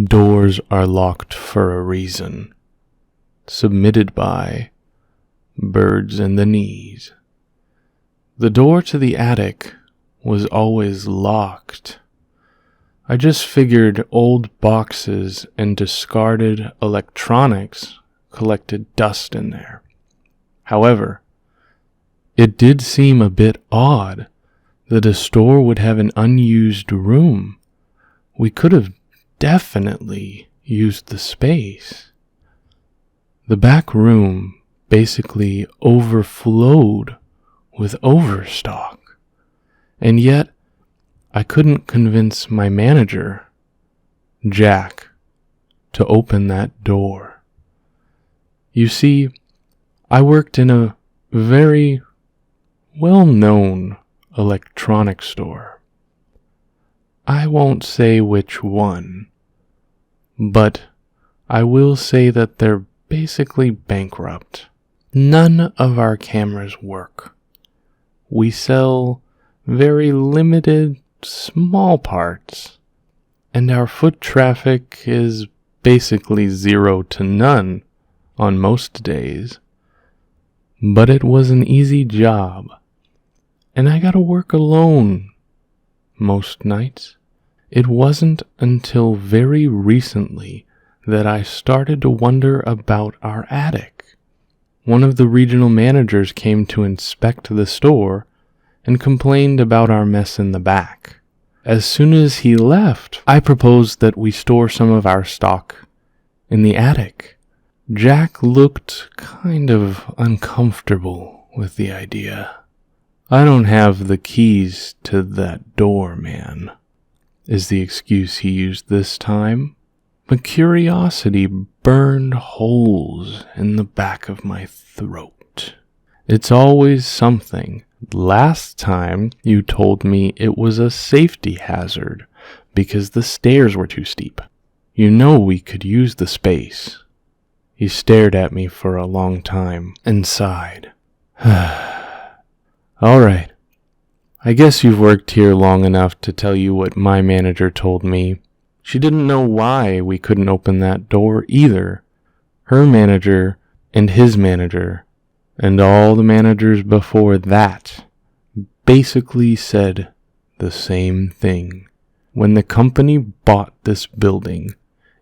Doors are locked for a reason. Submitted by Birds in the Knees. The door to the attic was always locked. I just figured old boxes and discarded electronics collected dust in there. However, it did seem a bit odd that a store would have an unused room. We could have definitely used the space. The back room basically overflowed with overstock, and yet I couldn't convince my manager, Jack, to open that door. You see, I worked in a very well-known electronics store. I won't say which one, but I will say that they're basically bankrupt. None of our cameras work. We sell very limited, small parts, and our foot traffic is basically 0 to none on most days. But it was an easy job, and I gotta work alone most nights. It wasn't until very recently that I started to wonder about our attic. One of the regional managers came to inspect the store and complained about our mess in the back. As soon as he left, I proposed that we store some of our stock in the attic. Jack looked kind of uncomfortable with the idea. "I don't have the keys to that door, man," is the excuse he used this time. But curiosity burned holes in the back of my throat. It's always something. Last time you told me it was a safety hazard because the stairs were too steep. You know we could use the space. He stared at me for a long time and sighed. All right. I guess you've worked here long enough to tell you what my manager told me. She didn't know why we couldn't open that door either. Her manager and his manager and all the managers before that basically said the same thing. When the company bought this building,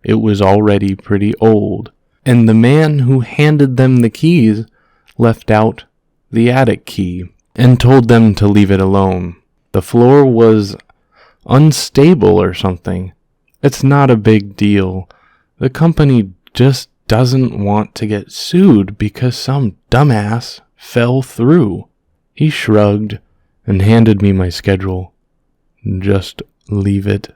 it was already pretty old, and the man who handed them the keys left out the attic key and told them to leave it alone. The floor was unstable or something. It's not a big deal. The company just doesn't want to get sued because some dumbass fell through. He shrugged and handed me my schedule. Just leave it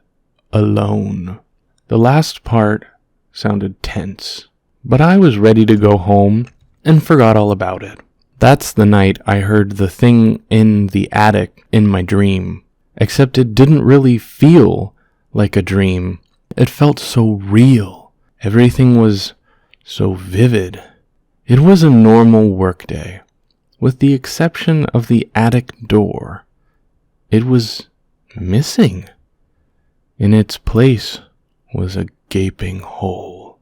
alone. The last part sounded tense, but I was ready to go home and forgot all about it. That's the night I heard the thing in the attic in my dream, except it didn't really feel like a dream. It felt so real. Everything was so vivid. It was a normal workday, with the exception of the attic door. It was missing. In its place was a gaping hole,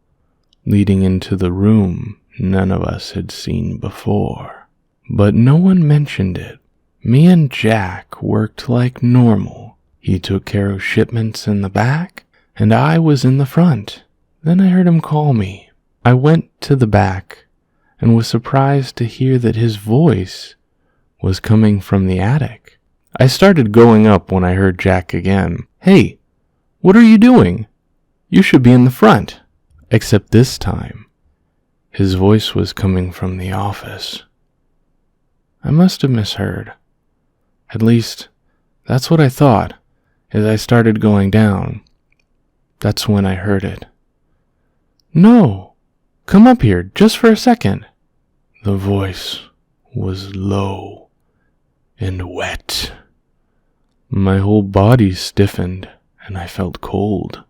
leading into the room none of us had seen before. But no one mentioned it. Me and Jack worked like normal. He took care of shipments in the back, and I was in the front. Then I heard him call me. I went to the back and was surprised to hear that his voice was coming from the attic. I started going up when I heard Jack again. "Hey, what are you doing? You should be in the front." Except this time, his voice was coming from the office. I must have misheard. At least, that's what I thought as I started going down. That's when I heard it. "No, come up here just for a second." The voice was low and wet. My whole body stiffened and I felt cold.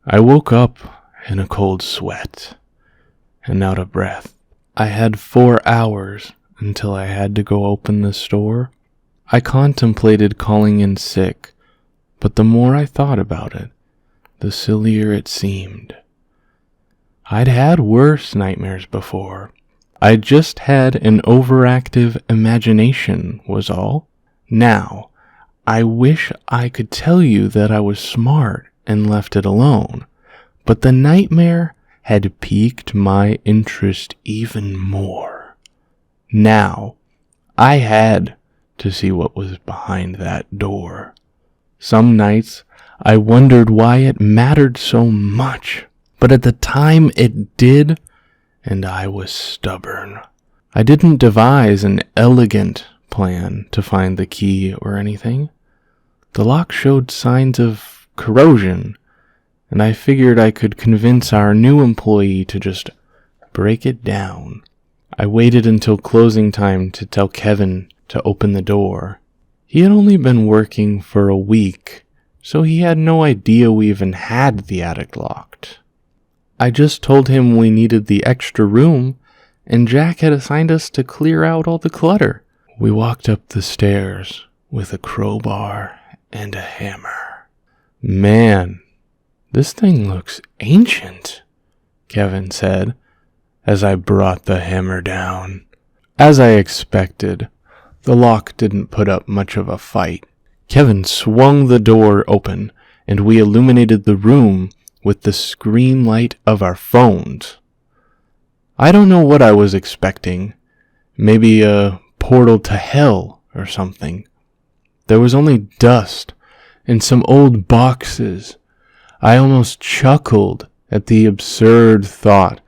I woke up in a cold sweat and out of breath. I had 4 hours until I had to go open the store. I contemplated calling in sick, but the more I thought about it, the sillier it seemed. I'd had worse nightmares before. I just had an overactive imagination, was all. Now, I wish I could tell you that I was smart and left it alone, but the nightmare had piqued my interest even more. Now, I had to see what was behind that door. Some nights, I wondered why it mattered so much, but at the time it did, and I was stubborn. I didn't devise an elegant plan to find the key or anything. The lock showed signs of corrosion, and I figured I could convince our new employee to just break it down. I waited until closing time to tell Kevin to open the door. He had only been working for a week, so he had no idea we even had the attic locked. I just told him we needed the extra room, and Jack had assigned us to clear out all the clutter. We walked up the stairs with a crowbar and a hammer. Man, this thing looks ancient, Kevin said, as I brought the hammer down. As I expected, the lock didn't put up much of a fight. Kevin swung the door open, and we illuminated the room with the screen light of our phones. I don't know what I was expecting. Maybe a portal to hell or something. There was only dust and some old boxes. I almost chuckled at the absurd thought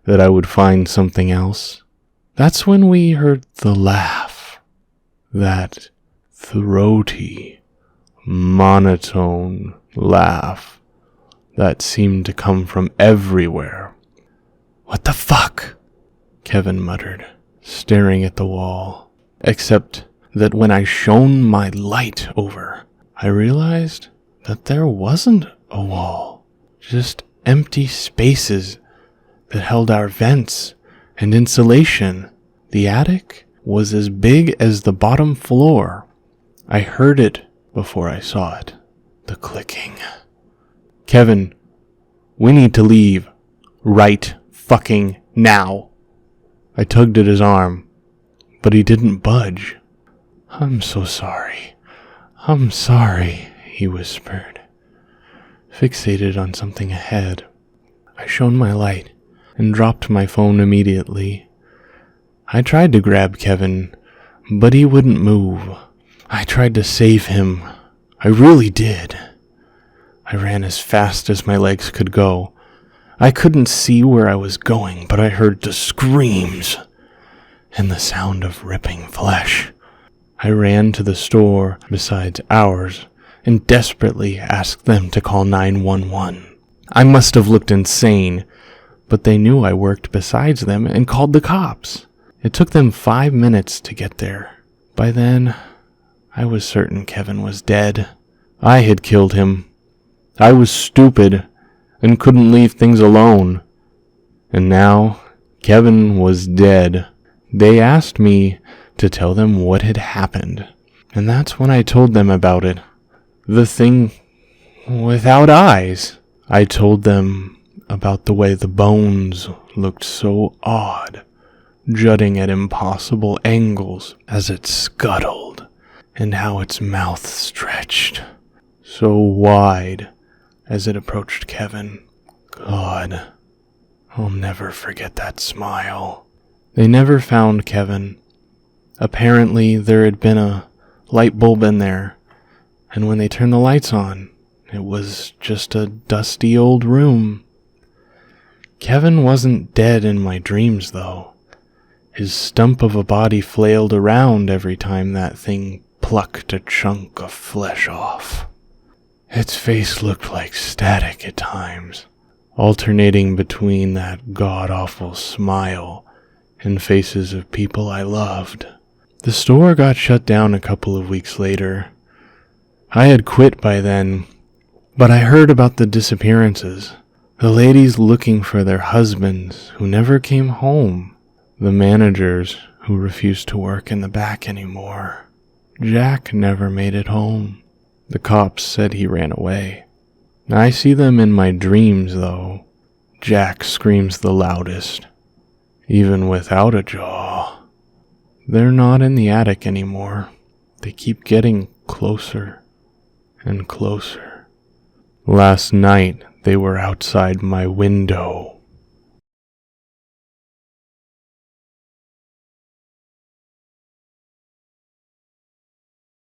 that I would find something else. That's when we heard the laugh. That throaty, monotone laugh that seemed to come from everywhere. "What the fuck?" Kevin muttered, staring at the wall. Except that when I shone my light over, I realized that there wasn't a wall, just empty spaces that held our vents and insulation. The attic was as big as the bottom floor. I heard it before I saw it. The clicking. "Kevin, we need to leave. Right fucking now." I tugged at his arm, but he didn't budge. I'm so sorry, he whispered, fixated on something ahead. I shone my light and dropped my phone immediately. I tried to grab Kevin, but he wouldn't move. I tried to save him. I really did. I ran as fast as my legs could go. I couldn't see where I was going, but I heard the screams and the sound of ripping flesh. I ran to the store beside ours and desperately asked them to call 911. I must have looked insane, but they knew I worked besides them and called the cops. It took them 5 minutes to get there. By then, I was certain Kevin was dead. I had killed him. I was stupid and couldn't leave things alone. And now, Kevin was dead. They asked me to tell them what had happened, and that's when I told them about it. The thing without eyes. I told them about the way the bones looked so odd, jutting at impossible angles as it scuttled, and how its mouth stretched so wide as it approached Kevin. God, I'll never forget that smile. They never found Kevin. Apparently, there had been a light bulb in there, and when they turned the lights on, it was just a dusty old room. Kevin wasn't dead in my dreams, though. His stump of a body flailed around every time that thing plucked a chunk of flesh off. Its face looked like static at times, alternating between that god-awful smile and faces of people I loved. The store got shut down a couple of weeks later. I had quit by then, but I heard about the disappearances. The ladies looking for their husbands who never came home. The managers who refused to work in the back anymore. Jack never made it home. The cops said he ran away. I see them in my dreams, though. Jack screams the loudest, even without a jaw. They're not in the attic anymore. They keep getting closer and closer. Last night, they were outside my window.